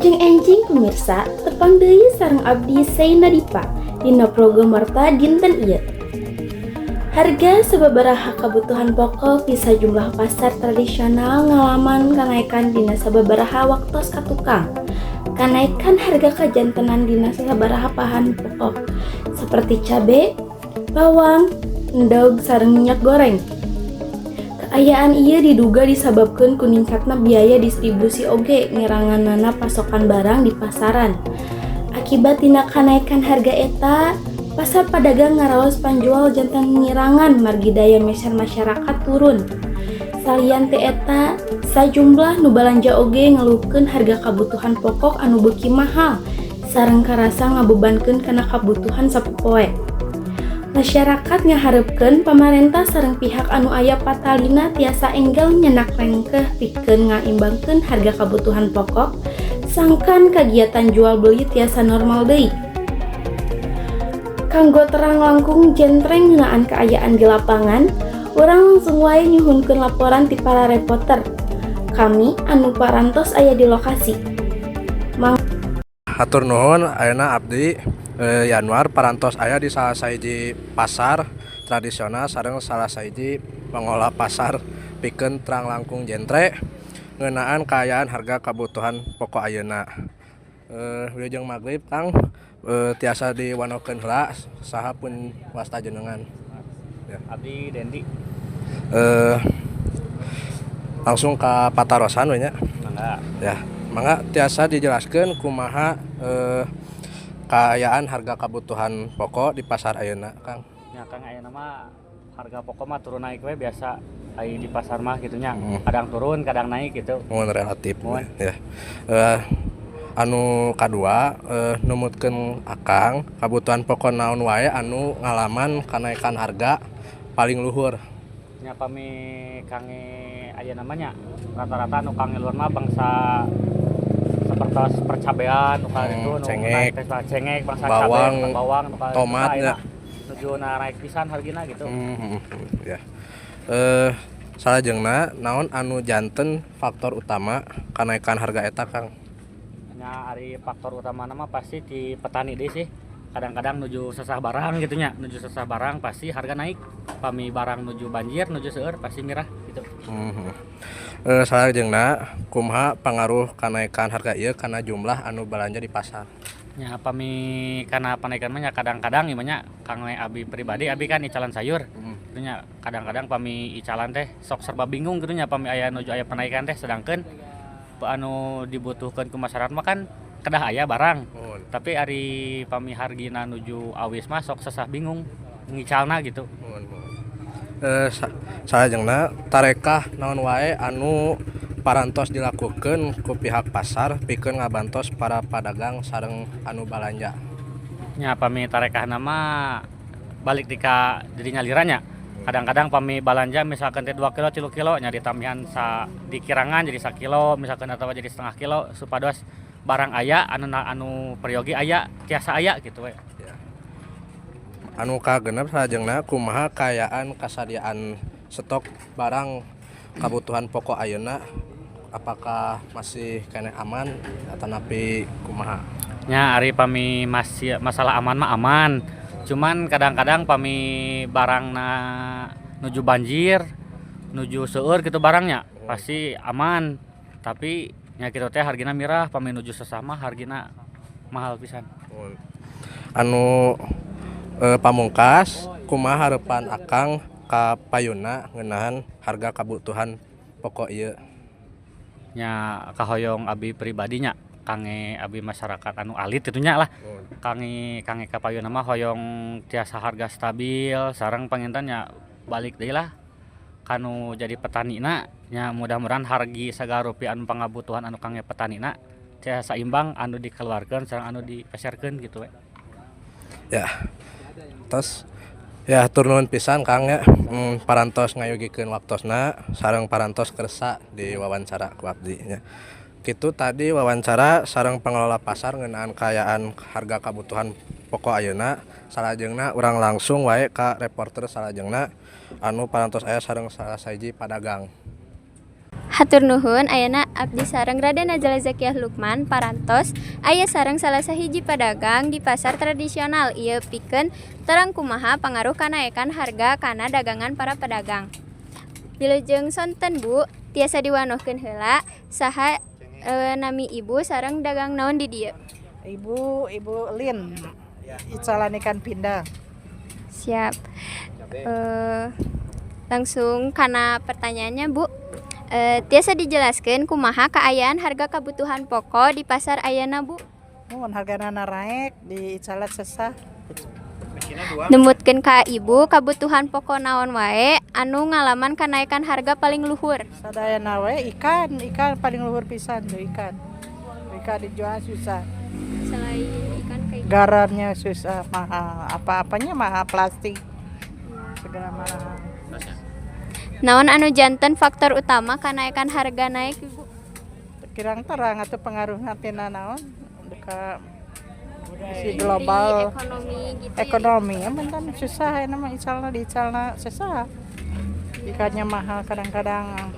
Enjing-enjing pemirsa, tepang deui sareng abdi Saina Dipa dina program warta dinten ieu. Harga sababaraha kebutuhan pokok di sajumlah pasar tradisional ngalaman kanaikan dina sababaraha waktos ka tukang. Kanaikan harga kajantenan dina sababaraha bahan pokok seperti cabe, bawang, endog sareng minyak goreng. Kaayaan ieu diduga disababkeun ku ningkatna biaya distribusi oge ngeranganana pasokan barang di pasaran. Akibat tina kanaikan harga eta, pasar padagang ngaraos panjual janten ngirangan margi daya meser masyarakat turun. Salian teh eta, sajumlah nu balanja oge ngeluhkeun harga kabutuhan pokok anu beuki mahal sareng karasa ngabebankeun kana kabutuhan sapopoe. Masyarakat ngaharepkeun pamarentah sareng pihak anu aya patalina tiasa enggal nyenak lengkeh pikeun ngaimbangkeun harga kabutuhan pokok sangkan kagiatan jual beli tiasa normal deui. Kanggo terang langkung jentreng ngeunaan kaayaan di lapangan, urang langsung wae nyuhunkeun laporan ti para reporter. Kami anu parantos aya di lokasi. Hatur nuhun, ayeuna abdi Yanuar parantos aya di salah sahiji pasar tradisional sareng salah sahiji pengolah pasar pikeun terang langkung jentre ngeunaan kaayaan harga kabutuhan pokok ayeuna. Wilujeng magrib Kang, tiasa diwanokeun heula saha pun wasta jenengan. Ya. Abdi Dendi. Langsung ka patarosan we nya. Mangga. Ya, mangga tiasa dijelaskeun kumaha kaayaan harga kebutuhan pokok di pasar ayeuna, Kang. Ya Kang, ayeuna mah harga pokok mah turun naik we biasa ai di pasar mah gitu nya. Kadang turun, kadang naik gitu. Mun relatif Mun. ya. Anu kadua, numutkeun Akang kebutuhan pokok naon wae anu ngalaman kanaikan harga paling luhur. Nya pami kange ayeuna mah nya rata-rata nu kange luar mah bangsa seperti percabean nu kali itu nu naik teh cengek bangsa bawang, cabe, bawang nu kali tomat nya nuju naik pisan hargina gitu. Ya. Salajengna naon anu janten faktor utama kanaikan harga eta, Kang? Nya ari faktor utama nama pasti di petani deui sih. Kadang-kadang nuju sesah barang gitu nya, nuju sesah barang pasti harga naik. Pami barang nuju banjir, nuju seueur pasti mirah gitu. Salajengna kumaha pangaruh kanaikan harga ieu kana jumlah anu balanja di pasar? Nya pami kana panaikan mah nya kadang-kadang ieu nya Kang abi pribadi abi kan icalan sayur. Gitu nya kadang-kadang pami icalan teh sok serba bingung gitu nya pami aya nuju aya panaikan teh sedangkeun anu dibutuhkeun ku masyarakat mah kan kedah aya barang. Tapi ari pami hargina nuju awis mah sok sesah bingung ngicalna gitu. Salajengna tarekah naon wae anu parantos dilakukeun ku pihak pasar pikeun ngabantos para padagang sareng anu balanja? Nya pami tarekahna mah balik di ka dirinya liranya. Kadang-kadang pami balanja misalkan teh 2 kilo 3 kilo nya ditambihan dikirangan jadi 1 kilo misalkan atawa jadi setengah kilo supados barang aya anu peryogi aya tiasa aya gitu we. Ya. Anu kagenep salajengna kumaha kaayaan kasadiaan stok barang kebutuhan pokok ayeuna, apakah masih kene aman atau napi kumaha? Nya ari pami masih masalah aman mah aman. Cuman kadang-kadang pami barangna nuju banjir, nuju seueur gitu barangnya pasti aman. Tapi nya kitu teh hargina mirah, pami nuju sesah mah hargina mahal pisan. Anu pamungkas kumaha harapan Akang ka payuna ngeunaan harga kebutuhan pokok ieu? Nya kahoyong abi pribadinya kange abi masyarakat anu alit itunya lah. Kange ka payuna mah hoyong tiasa harga stabil sareng pangintennya balik deui lah kanu jadi petanina nya mudah-mudahan hargi sagala rupiah anu pangabutuhan anu kange petanina tiasa saimbang anu dikeluarkeun sareng anu dipeserkeun gitu we. Ya. Tos ya hatur nuhun pisan Kang ya. Parantos ngayugikeun waktosna sareng parantos kersa di wawancara ku abdi nya. Kitu tadi wawancara sareng pengelola pasar ngeunaan kaayaan harga kebutuhan pokok ayeuna. Salajengna urang langsung wae ka reporter salajengna anu parantos aya sareng salah sahiji padagang. Hatur nuhun, ayeuna abdi sareng Raden Najla Zakiah Lukman parantos aya sareng salah sahiji pedagang di pasar tradisional ieu pikeun terang kumaha pangaruh kanaekan harga kana dagangan para pedagang. Wilujeng sonten Bu, tiasa diwanohkeun heula saha nami ibu sareng dagang naon di dieu? Ibu Lin, Icalan ikan pindang. Siap. Langsung kana pertanyaannya Bu. Tiasa dijelaskan kumaha kaayaan harga kebutuhan pokok di pasar ayeuna Bu? Mun hargana naik di Icalan sesah. Nemutkeun ka Ibu kebutuhan pokok naon wae anu ngalaman kenaikan harga paling luhur? Sadayana we ikan paling luhur pisan tuh ikan. Ikan dijual susah. Selain ikan kayak Garamnya susah, mahal. Apa-apanya mahal, plastik. Segala mahal. naon anu janten faktor utama kenaikan harga naik Ibu? Kirang terang atau pengaruh tina naon ka si global ekonomi emang kan susah nama Icalna di Icalna susah. Ikannya mahal kadang-kadang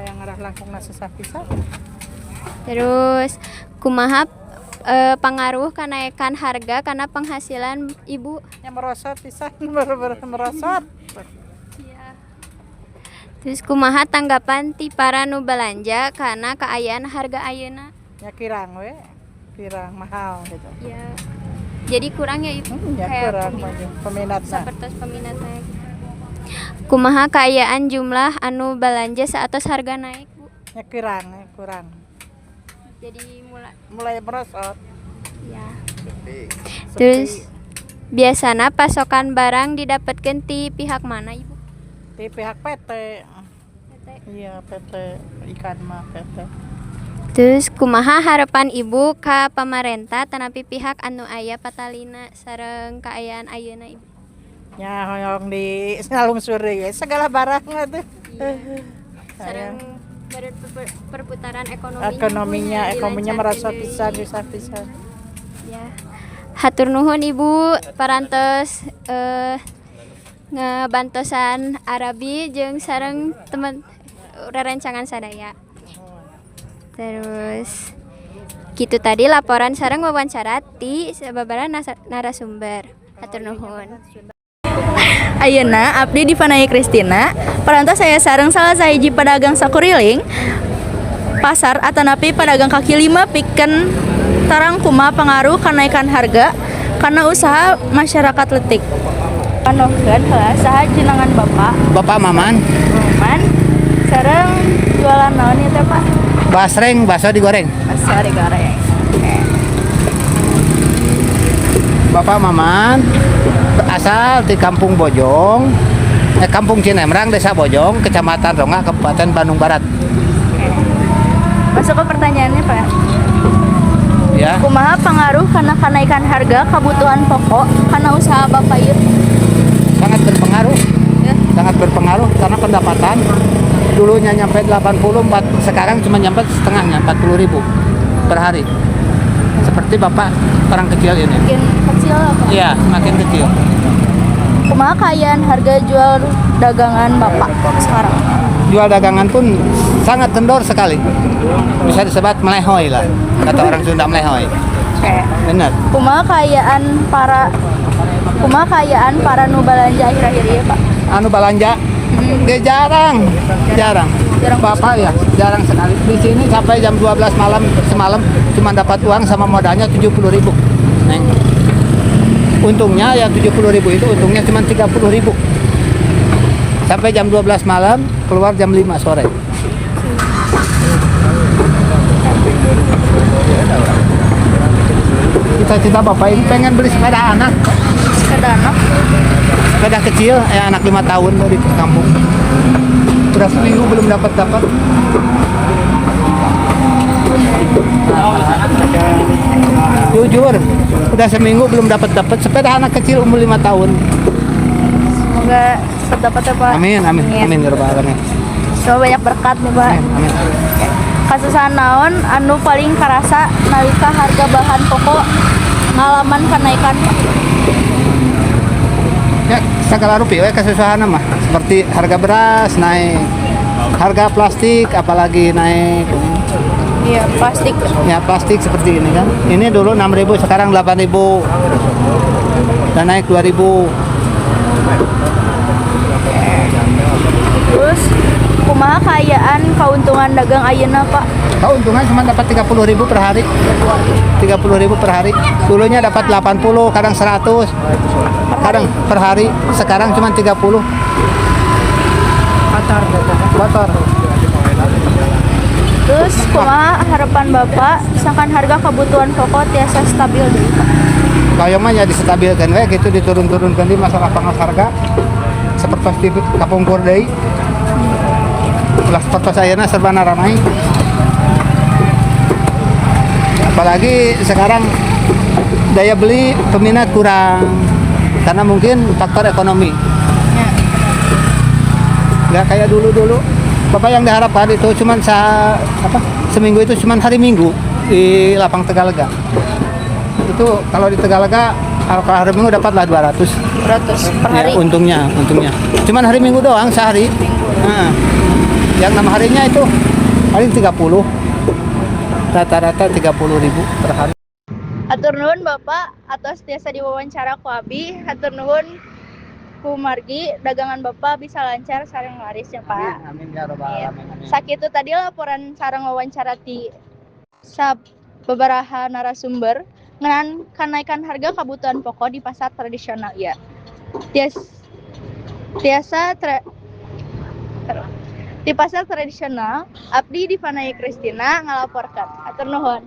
kayak ngarah langkungna susah pisan. Terus kumaha pengaruh kenaikan harga karena penghasilan Ibu? Yang merosot pisan merosot. Terus kumaha tanggapan ti para nu balanja karena kaayaan harga ayeuna? Ya kirang mahal gitu. Ya. Jadi kurang ya Ibu? Ya kurang peminatna. Sapertos peminatnya. Kumaha kaayaan jumlah anu balanja saatos harga naik Bu? Ya kurang. Jadi Mulai merosot. ya. Terus biasana pasokan barang didapatkan di pihak mana Ibu? Di pihak PT. Iya PT ikan mah PT. Terus kumaha harapan Ibu ka pamarentah tanapi pihak anu aya patalina sareng kaayaan ayeuna Ibu? Ya hoyong di ngalungsuri ge segala barang tuh. Sareng perputaran ekonominya merosot pisan. Ya. Hatur nuhun Ibu parantos ngebantosan Arabi jeung sareng teman rerencangan sadaya. Terus gitu tadi laporan sareng wawancara ti sababaraha narasumber. Hatur nuhun. Ayeuna abdi Divanai Kristina parantos saya sareng salah sahiji pedagang sakuriling pasar atanapi pedagang kaki lima pikeun tarang kumaha pengaruh kenaikan harga karena usaha masyarakat leutik. Panohkeun heula saha jenengan Bapak Maman, sareng jualan naon ieu teh Pak? basreng, bakso digoreng. Bakso digoreng. Bapak Maman asal di Kampung Bojong, Kampung Cinemrang, Desa Bojong, Kecamatan Rongga, Kabupaten Bandung Barat. Masuk ke pertanyaannya Pak. Ya, Kumaha pengaruh karena kenaikan harga kebutuhan pokok karena usaha Bapak ieu? sangat berpengaruh karena pendapatan dulunya nyampe 84, sekarang cuma nyampe setengahnya 40.000 per hari. Seperti Bapak orang kecil ini. Makin kecil apa? Iya, makin kecil. Kumaha kaayaan harga jual dagangan Bapak sekarang? Jual dagangan pun sangat kendor sekali. Bisa disebut melehoy lah, kata orang Sunda melehoy. Benar. Kumaha kaayaan para nu balanja akhir-akhir ieu Pak? Anu balanja jarang. Bapak ya jarang sekali. Di sini sampai jam 12 malam semalam cuma dapat uang sama modalnya 70.000. Neng. Untungnya ya 70.000 itu untungnya cuma 30.000. Sampai jam 12 malam keluar jam 5 sore. Cita-cita Bapak ini pengen beli sepeda anak. Sepeda kecil, anak 5 tahun dari kampung. Udah seminggu belum dapat. Jujur, udah seminggu belum dapat sepeda anak kecil umur 5 tahun. Semoga dapat ya Pak. Amin ya rabbal alamin. Semoga banyak berkat nih Pak. Amin. Kasusahan naon anu paling karasa nalika harga bahan pokok ngalaman kenaikan Pak? Ya, segala rupiah kesusahan mah seperti harga beras naik, harga plastik apalagi naik. Iya, plastik. Ya plastik seperti ini kan. Ini dulu 6.000 sekarang 8.000. Dan naik 2.000. Terus kumaha kaayaan keuntungan dagang ayeuna, Pak? Keuntungan cuma dapat 30.000 per hari. 30.000 per hari. Dulunya dapat 80, kadang 100. Kadang per hari. Sekarang cuma 30. Kotor. Terus kumaha harapan Bapak misalkan harga kebutuhan pokok tiasa stabil deui, Pak? Kaya mah ya distabilkan we gitu, diturun-turunkan di masalah pangkas harga. Seperti kapungkur deui. Ulah seperti ayeuna serba ramai. Apalagi sekarang daya beli peminat kurang karena mungkin faktor ekonomi. Nggak kayak dulu-dulu. Bapak yang diharapkan itu cuma seminggu itu cuma hari Minggu di Lapang Tegalega. Itu kalau di Tegalega kalau hari Minggu dapatlah 200. 200 per hari. Ya, untungnya. Cuman hari Minggu doang sehari. Nah, yang 6 harinya itu paling 30. Rata-rata 30.000 per hari. Hatur nuhun Bapak atas tiasa diwawancara ku abi. Hatur nuhun ku margi dagangan Bapak bisa lancar sareng laris ya Pak. Amin ya rabbal alamin. Amin. Sakitu tadi laporan sareng wawancara ti sababaraha narasumber ngeunaan kenaikan harga kebutuhan pokok di pasar tradisional ya. Di pasar tradisional, abdi Divanaya Kristina ngalaporkan. Hatur nuhun.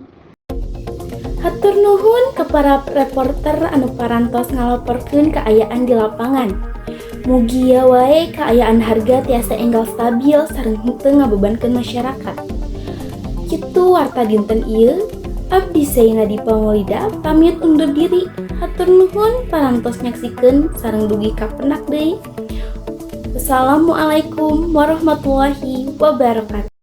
Hatur nuhun ke para reporter anu parantos ngalaporkeun kaayaan di lapangan. Mugia wae kaayaan harga tiasa enggal stabil sareng henteu ngabebankeun masyarakat. Kitu warta dinten ieu, abdi Saina Dipa Maulida pamit undur diri. Hatur nuhun parantos nyaksikeun sareng dugi ka penak deui. Wassalamualaikum warahmatullahi wabarakatuh.